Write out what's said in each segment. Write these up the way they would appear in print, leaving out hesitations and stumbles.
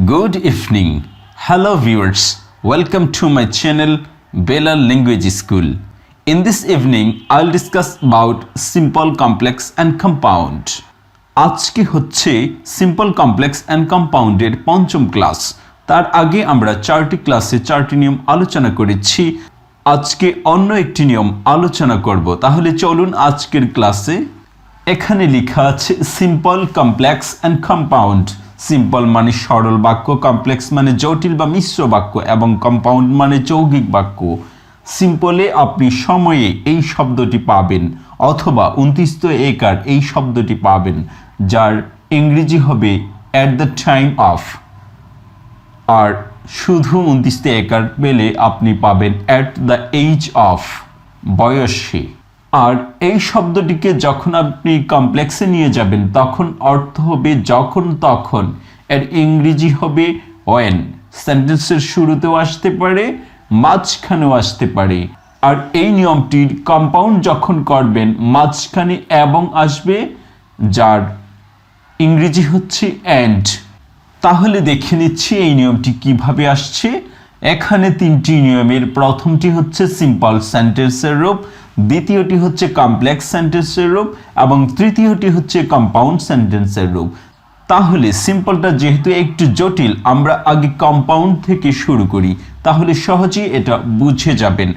Good evening. Hello viewers. Welcome to my channel Bella Language School. In this evening, I'll discuss about simple, complex and compound. আজকে হচ্ছে simple complex and কম্পাউন্ডের পঞ্চম class. তার আগে আমরা চারটি ক্লাসে চারটি নিয়ম আলোচনা করেছি। আজকে অন্য একটি নিয়ম আলোচনা করব। তাহলে চলুন আজকের ক্লাসে। এখানে লেখা আছে simple, complex and compound. Simple মানে সরল বাক্য, কমপ্লেক্স মানে জটিল বা মিশ্র বাক্য এবং কম্পাউন্ড মানে যৌগিক বাক্য। সিম্পলে আপনি সময়ে এই শব্দটি পাবেন অথবা 29 একর এই শব্দটি পাবেন, যার ইংরেজি হবে অ্যাট দ্য টাইম অফ। আর শুধু 29 একর পেলে আপনি পাবেন অ্যাট দ্য এজ অফ, বয়সে। আর এই শব্দটিকে যখন আপনি কমপ্লেক্সে নিয়ে যাবেন তখন অর্থ হবে যখন তখন। এর ইংরেজি হবে ওয়েন। সেন্টেন্সের শুরুতেও আসতে পারে, মাঝখানেও আসতে পারে। আর এই নিয়মটির কম্পাউন্ড যখন করবেন মাঝখানে এবং আসবে, যার ইংরেজি হচ্ছে অ্যান্ড। তাহলে দেখে নিচ্ছি এই নিয়মটি কিভাবে আসছে। এখানে তিনটি নিয়মের প্রথমটি হচ্ছে সিম্পল সেন্টেন্সের রূপ, দ্বিতীয়টি হচ্ছে কমপ্লেক্স সেন্টেন্সের রূপ এবং তৃতীয়টি হচ্ছে কম্পাউন্ড সেন্টেন্সের রূপ। তাহলে সিম্পলটা যেহেতু একটু জটিল, আমরা আগে কম্পাউন্ড থেকে শুরু করি, তাহলে সহজেই এটা বুঝে যাবেন।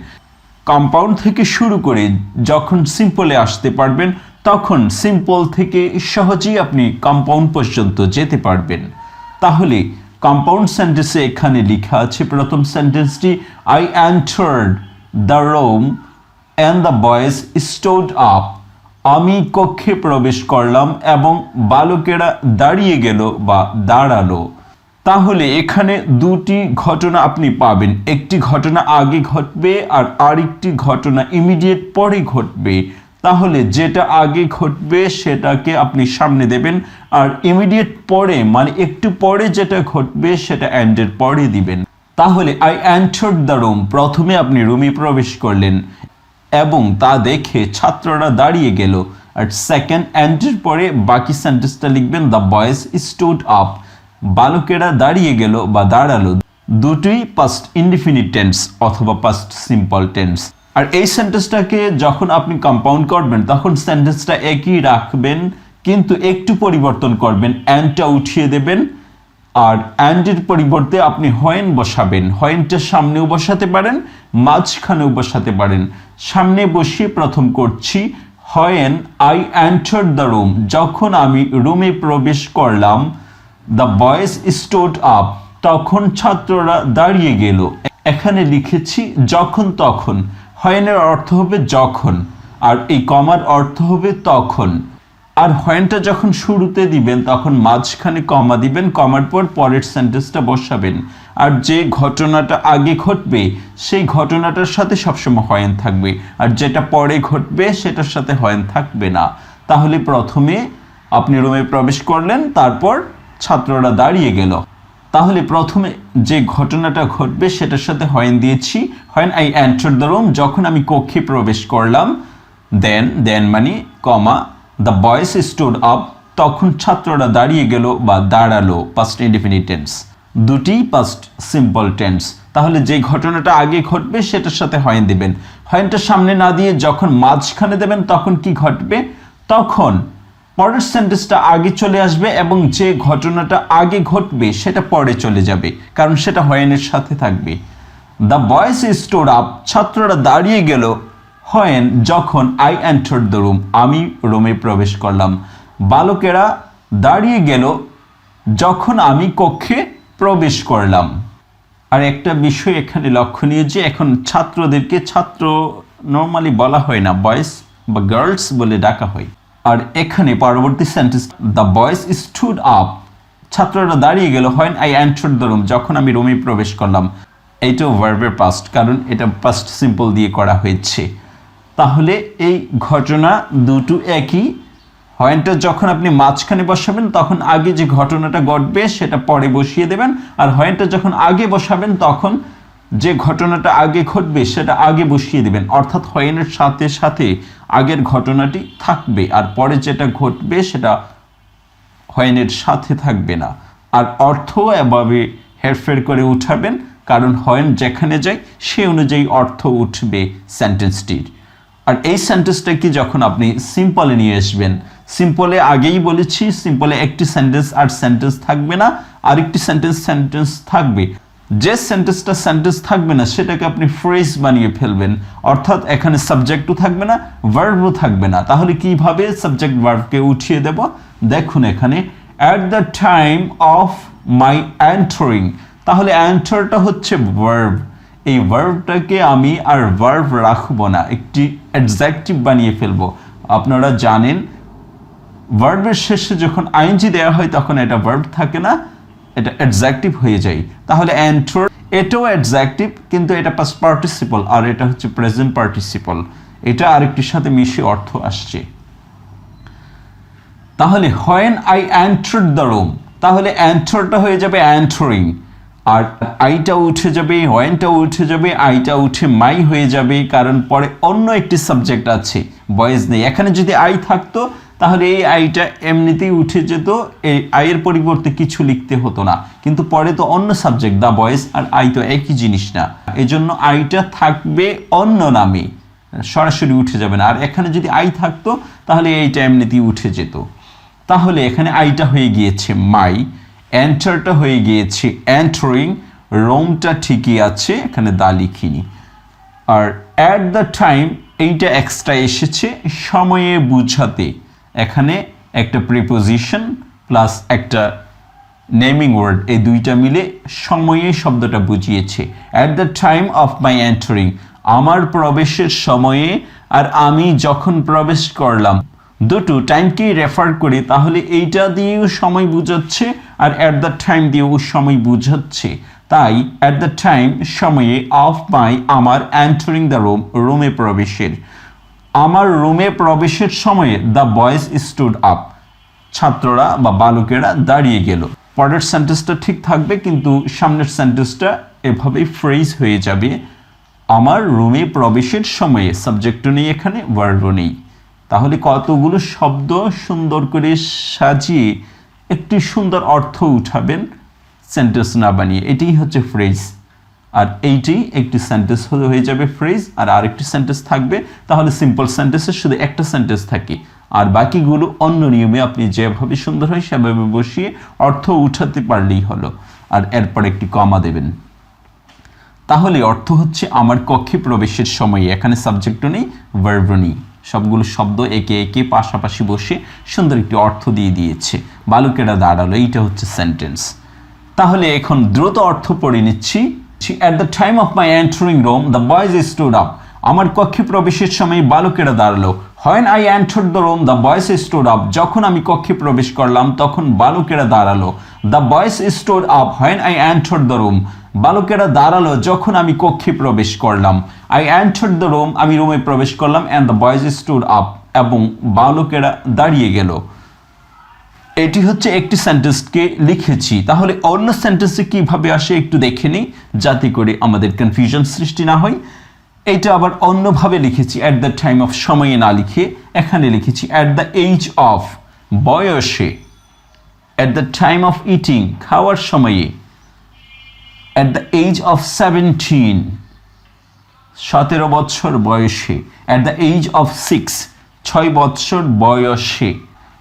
কম্পাউন্ড থেকে শুরু করে যখন সিম্পলে আসতে পারবেন তখন সিম্পল থেকে সহজেই আপনি কম্পাউন্ড পর্যন্ত যেতে পারবেন। তাহলে কম্পাউন্ড সেন্টেন্সে এখানে লেখা আছে প্রথম সেন্টেন্সটি, I entered the room and the boys stood up. আমি কক্ষে প্রবেশ করলাম এবং বালকেরা দাঁড়িয়ে গেল বা দাঁড়ালো। তাহলে এখানে দুটি ঘটনা আপনি পাবেন, একটি ঘটনা আগে ঘটবে আর আরেকটি ঘটনা ইমিডিয়েট পরে ঘটবে। তাহলে যেটা আগে ঘটবে সেটাকে আপনি সামনে দেবেন, আর ইমিডিয়েট পরে মানে একটু পরে যেটা ঘটবে সেটা এন্ডের পরে দিবেন। তাহলে আই এন্টার্ড দ্য রুম, প্রথমে আপনি রুমে প্রবেশ করলেন এবং তা দেখে ছাত্ররা দাঁড়িয়ে গেল। আর সেকেন্ড এন্ডের পরে বাকি সেন্টেন্সটা লিখবেন দ্য বয়েজ স্টুড আপ, বালকেরা দাঁড়িয়ে গেল বা দাঁড়ালো। দুটোই পাস্ট ইনডিফিনিট টেন্স অথবা পাস্ট সিম্পল টেন্স। আর এই সেন্টেন্সটাকে যখন আপনি কম্পাউন্ড করবেন তখন সেন্টেন্সটা একই রাখবেন, কিন্তু একটু পরিবর্তন করবেন, অ্যান্ডটা উঠিয়ে দেবেন। আর অ্যান্ডের পরিবর্তে আপনি হোয়েন বসাবেন। হোয়েনটা সামনেও বসাতে পারেন, মাঝখানেও বসাতে পারেন। সামনে বসিয়ে প্রথম করছি, when I entered the room, যখন আমি রুমে প্রবেশ করলাম। দ্য বয়েজ স্টুড আপ, তখন ছাত্ররা দাঁড়িয়ে গেল। এখানে লিখেছি যখন তখন। হোয়েনের অর্থ হবে যখন, আর এই কমার অর্থ হবে তখন। আর হোয়েনটা যখন শুরুতে দিবেন তখন মাঝখানে কমা দিবেন, কমার পর পরের সেন্টেন্সটা বসাবেন। আর যে ঘটনাটা আগে ঘটবে সেই ঘটনাটার সাথে সবসময় হোয়েন থাকবে, আর যেটা পরে ঘটবে সেটার সাথে হোয়েন থাকবে না। তাহলে প্রথমে আপনি রুমে প্রবেশ করলেন, তারপর ছাত্ররা দাঁড়িয়ে গেল। তাহলে প্রথমে যে ঘটনাটা ঘটবে সেটার সাথে হোয়েন দিয়েছি, when I entered the room, যখন আমি কক্ষে প্রবেশ করলাম। দেন মানে কমা, দ্য বয়েজ স্টুড আপ, তখন ছাত্ররা দাঁড়িয়ে গেল বা দাঁড়ালো, পাস্ট ইনডিফিনিট টেন্স। দুটি পাস্ট সিম্পল টেন্স। তাহলে যে ঘটনাটা আগে ঘটবে সেটার সাথে হোয়েন দিবেন। হোয়েনটা সামনে না দিয়ে যখন মাঝখানে দেবেন তখন কি ঘটবে, তখন পরের সেন্টেন্সটা আগে চলে আসবে এবং যে ঘটনাটা আগে ঘটবে সেটা পরে চলে যাবে, কারণ সেটা হোয়েনের সাথে থাকবে। দ্য বয়েজ স্টুড আপ, ছাত্ররা দাঁড়িয়ে গেল। হোয়েন, যখন আই এন্টার্ড দ্য রুম, আমি রুমে প্রবেশ করলাম। বালকেরা দাঁড়িয়ে গেল যখন আমি কক্ষে প্রবেশ করলাম। আর একটা বিষয় এখানে লক্ষণীয় যে এখন ছাত্রদেরকে ছাত্র নর্মালি বলা হয় না, বয়েজ বা গার্লস বলে ডাকা হয়। আর এখানে পরবর্তী sentence, the boys stood up, ছাত্ররা দাঁড়িয়ে গেল when I entered the room, যখন আমি রুমে প্রবেশ করলাম। এইটাও ভার্বের পাস্ট, কারণ এটা পাস্ট সিম্পল দিয়ে করা হয়েছে। তাহলে এই ঘটনা দুটো একই। হোয়েনটা যখন আপনি মাঝখানে বসাবেন তখন আগে যে ঘটনাটা ঘটবে সেটা পরে বসিয়ে দেবেন, আর হোয়েনটা যখন আগে বসাবেন তখন যে ঘটনাটা আগে ঘটবে সেটা আগে বসিয়ে দেবেন। অর্থাৎ হোয়েনের সাথে সাথে আগের ঘটনাটি থাকবে আর পরে যেটা ঘটবে সেটা হোয়েনের সাথে থাকবে না। আর অর্থ এভাবে হেরফের করে উঠাবেন, কারণ হয় যেখানে যায় সে অনুযায়ী অর্থ উঠবে সেন্টেন্সটির। আর এই সেন্টেন্সটাকে যখন আপনি সিম্পলে নিয়ে আসবেন, সিম্পলে আগেই বলেছি সিম্পলে একটি সেন্টেন্স আর সেন্টেন্স থাকবে না, আরেকটি সেন্টেন্স থাকবে। যে সেন্টেন্স থাকবে না সেটাকে আপনি ফ্রেজ বানিয়ে ফেলবেন, অর্থাৎ এখানে সাবজেক্টও থাকবে না, ভার্বও থাকবে না। তাহলে কিভাবে সাবজেক্ট ভার্বকে উঠিয়ে দেব? দেখুন এখানে at the time of my entering, তাহলে এন্টারটা হচ্ছে ভার্ব, এই ভার্বটাকে আমি আর ভার্ব রাখবো না, একটি অ্যাডজেক্টিভ বানিয়ে ফেলবো। আপনারা জানেন ভার্বের শেষে যখন আইএনজি দেওয়া হয় তখন এটা ভার্ব থাকে না, এটা অ্যাডজেক্টিভ হয়ে যায়। তাহলে এন্টার এটাও অ্যাডজেক্টিভ, কিন্তু এটা পাস্ট পার্টিসিপল আর এটা হচ্ছে প্রেজেন্ট পার্টিসিপল, এটা আরেকটির সাথে মিশে অর্থ আসছে। তাহলে when I entered the room, তাহলে এন্টারটা হয়ে যাবে এন্টারিং, আর আইটা উঠে যাবে, ওয়েনটা উঠে যাবে, আইটা উঠে মাই হয়ে যাবে, কারণ পরে অন্য একটি সাবজেক্ট আছে, বয়েজ নেই। এখানে যদি আই থাকতো তাহলে এই আইটা এমনিতেই উঠে যেত, এই আইয়ের পরিবর্তে কিছু লিখতে হতো না, কিন্তু পরে তো অন্য সাবজেক্ট দ্য বয়েজ আর আই তো একই জিনিস না, এই জন্য আইটা থাকবে অন্য নামে, সরাসরি উঠে যাবে না। আর এখানে যদি আই থাকতো তাহলে এইটা এমনিতেই উঠে যেত। তাহলে এখানে আইটা হয়ে গিয়েছে মাই, এন্টারটা হয়ে গিয়েছে এন্টারিং, রোমটা ঠিকই আছে, এখানে দা লিখিনি। আর অ্যাট দ্য টাইম এইটা এক্সট্রা এসেছে সময়ে বুঝাতে, এখানে একটা প্রিপোজিশন প্লাস একটা নেমিং ওয়ার্ড, এই দুইটা মিলে সময়ে শব্দটা বুঝিয়েছে। At the time of my entering, আমার প্রবেশের সময়ে, আর আমি যখন প্রবেশ করলাম, দুটো টাইমকেই রেফার করি, তাহলে এইটা দিয়েও সময় বুঝাচ্ছে আর অ্যাট দ্য টাইম দিয়েও সময় বুঝাচ্ছে। তাই অ্যাট দ্য টাইম সময়ে, অফ মাই আমার, এন্টারিং দ্য রুম রুমে প্রবেশের, আমার রুমে প্রবেশের সময়ে দ্য বয়েজ স্টুড আপ, ছাত্ররা বা বালকেরা দাঁড়িয়ে গেল। পরের সেন্টেন্সটা ঠিক থাকবে কিন্তু সামনের সেন্টেন্সটা এভাবেই ফ্রেজ হয়ে যাবে, আমার রুমে প্রবেশের সময়ে, সাবজেক্টও নেই এখানে, ভার্বও নেই। তাহলে কতগুলো শব্দ সুন্দর করে সাজিয়ে একটি সুন্দর অর্থ উঠাবেন সেন্টেন্স না বানিয়ে, এটাই হচ্ছে ফ্রেজ। আর এইটি একটি সেন্টেন্স হয়ে যাবে ফ্রেজ, আর আরেকটি সেন্টেন্স থাকবে। তাহলে সিম্পল সেন্টেন্সে শুধু একটা সেন্টেন্স থাকে, আর বাকিগুলো অন্য নিয়মে আপনি যেভাবে সুন্দর হয় সেভাবে বসিয়ে অর্থ উঠাতে পারলেই হলো। আর এরপর একটি কমা দেবেন। তাহলে অর্থ হচ্ছে আমার কক্ষে প্রবেশের সময়, এখানে সাবজেক্টও নেই, ভার্বও নেই, সবগুলো শব্দ একে একে পাশাপাশি বসে সুন্দর একটি অর্থ দিয়ে দিয়েছে। বালকেরা দাঁড়ালো, এইটা হচ্ছে সেন্টেন্স। তাহলে এখন দ্রুত অর্থ পড়ে নিচ্ছি। At the time of my entering room the boys stood up, আমার কক্ষে প্রবেশের সময় বালকেরা দাঁড়ালো। when I entered the room the boys stood up, যখন আমি কক্ষে প্রবেশ করলাম তখন বালকেরা দাঁড়ালো। the boys stood up when I entered the room, বালকেরা দাঁড়ালো যখন আমি কক্ষে প্রবেশ করলাম। I entered the room, আমি রুমে প্রবেশ করলাম, and the boys stood up, এবং বালকেরা দাঁড়িয়ে গেল। এটি হচ্ছে একটি সেন্টেন্সকে লিখেছি। তাহলে অন্য সেন্টেন্সে কিভাবে আসে একটু দেখে নিই, যাতে করে আমাদের কনফিউশন সৃষ্টি না হয়। এইটা আবার অন্যভাবে লিখেছি, অ্যাট দ্য টাইম অফ সময়ে না লিখে এখানে লিখেছি অ্যাট দ্য এজ অফ, বয়সে, at the time of eating, খাওয়ার সময়ে, অ্যাট দ্য এজ অফ 17, 17 বছর বয়সে, অ্যাট দ্য এজ অফ 6, 6 বছর বয়সে।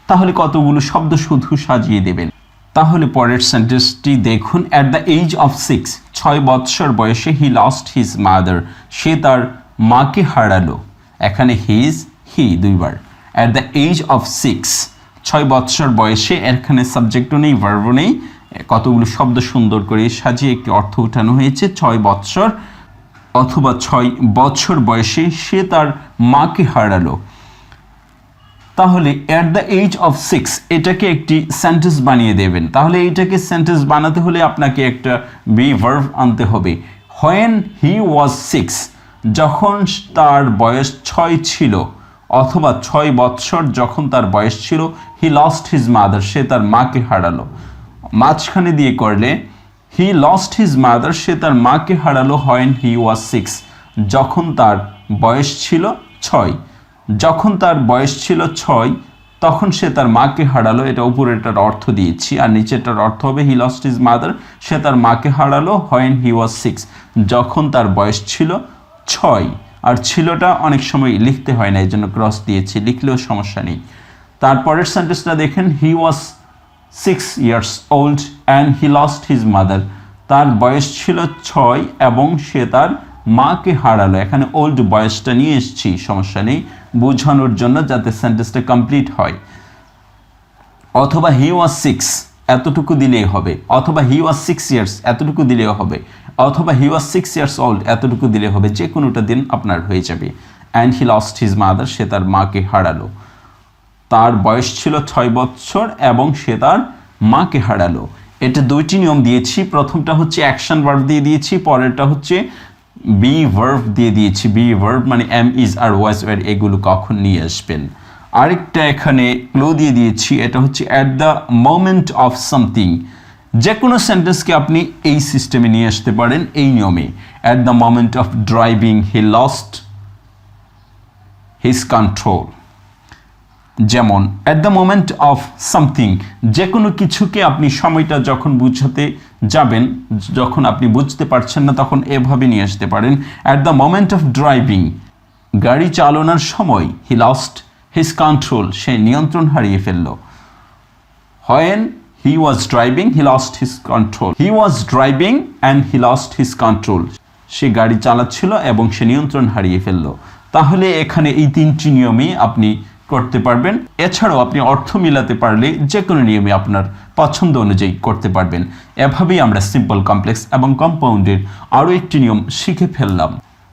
তাহলে কতগুলো শব্দ শুধু সাজিয়ে দেবেন। তাহলে পরের সেন্টেন্সটি দেখুন, অ্যাট দ্য এজ অফ 6, 6 বছর বয়সে, হি লস্ট হিজ মাদার, সে তার মাকে হারালো। এখানে হিজ, হি দুইবার। অ্যাট দ্য এজ অফ 6, 6 বছর বয়সে, এখানে সাবজেক্টও নেই, ভার্বও নেই, কতগুলো শব্দ সুন্দর করে সাজিয়ে একটি অর্থ উঠানো হয়েছে। 6 বছর অথবা 6 বছর বয়সে সে তার মাকে হারালো। তাহলে অ্যাট দ্য এজ অফ 6 এটাকে একটি সেন্টেন্স বানিয়ে দেবেন। তাহলে এটাকে সেন্টেন্স বানাতে হলে আপনাকে একটা বি ভার্ব আনতে হবে। when he was 6, যখন তার বয়স 6 ছিল, অথবা 6 বছর যখন তার বয়স ছিল, he lost his mother, সে তার মাকে হারালো। মাঝখানে দিয়ে করলে he lost his mother, সে তার মাকে হারালো when he was 6, যখন তার বয়স ছিল 6, যখন তার বয়স ছিল 6, তখন সে তার মাকে হারালো। এটা উপরেরটার অর্থ দিয়েছি, আর নিচেরটার অর্থ হবে হি লস্ট হিজ মাদার। সে তার মাকে হারালো হোয়েন হি ওয়াজ 6, যখন তার বয়স ছিল 6। আর ছিলটা অনেক সময় লিখতে হয় না, এই জন্য ক্রস দিয়েছি, লিখলেও সমস্যা নেই। তারপরের সেন্টেন্সটা দেখেন, হি ওয়াজ 6 years old and he lost his mother. তার বয়স ছিল 6 এবং সে তার মাকে হারালো। এখানে ওল্ড বয়সটা নিয়ে এসেছি, সমস্যা নেই, বোঝানোর জন্য যাতে সেন্টেন্সটা কমপ্লিট হয়। অথবা হি ওয়াজ 6 এতটুকু দিলেই হবে, অথবা হি ওয়াজ 6 years এতটুকু দিলেও হবে, অথবা হি ওয়াজ 6 years old এতটুকু দিলে হবে, যে কোনোটা দিন আপনার হয়ে যাবে। And he lost his mother, সে তার মাকে হারালো। তার বয়স ছিল 6 বছর এবং সে তার মাকে হারালো। এটা দুইটি নিয়ম দিয়েছি, প্রথমটা হচ্ছে অ্যাকশন ভার্ব দিয়ে দিয়েছি, পরেরটা হচ্ছে বি ভার্ব দিয়ে দিয়েছি। বি ভার্ব মানে am, is are was were, এগুলো কখন নিয়ে আসবেন। আরেকটা এখানে ক্লু দিয়ে দিয়েছি, এটা হচ্ছে at the moment of something. যে কোনো সেন্টেন্সকে আপনি এই সিস্টেমে নিয়ে আসতে পারেন, এই নিয়মে। At the moment of driving he lost his control. যেমন at the moment of something, যে কোনো কিছুকে আপনি সময়টা যখন বুঝাতে যাবেন, যখন আপনি বুঝতে পারছেন না, তখন এভাবে নিয়ে আসতে পারেন। At the moment of driving, গাড়ি চালানোর সময়, হি লস্ট হিজ কন্ট্রোল, সে নিয়ন্ত্রণ হারিয়ে ফেলল। When he was driving he lost his control, he was driving and he lost his control, সে গাড়ি চালাচ্ছিল এবং সে নিয়ন্ত্রণ হারিয়ে ফেলল। তাহলে এখানে এই তিনটি নিয়মই আপনি করতে পারবেন। এছাড়াও আপনি অর্থ মিলাতে পারলে যে কোনো নিয়মে আপনার পছন্দ অনুযায়ী করতে পারবেন। এভাবেই আমরা সিম্পল, কমপ্লেক্স এবং কম্পাউন্ডের আরও একটি নিয়ম শিখে ফেললাম।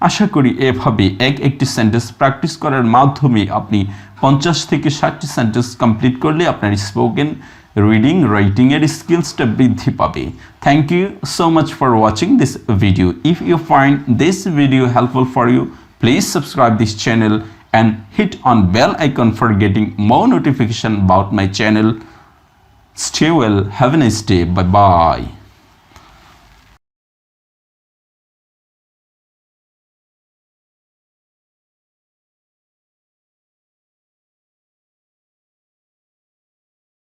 আশা করি এভাবে একটি সেন্টেন্স প্র্যাকটিস করার মাধ্যমে আপনি 50 থেকে 60টি সেন্টেন্স কমপ্লিট করলে আপনার স্পোকেন, রিডিং, রাইটিং এর স্কিলসটা বৃদ্ধি পাবে। Thank you so much for watching this video. If you find this video helpful for you, please subscribe this channel and hit on bell icon for getting more notification about my channel. Stay well, have a nice day, bye bye.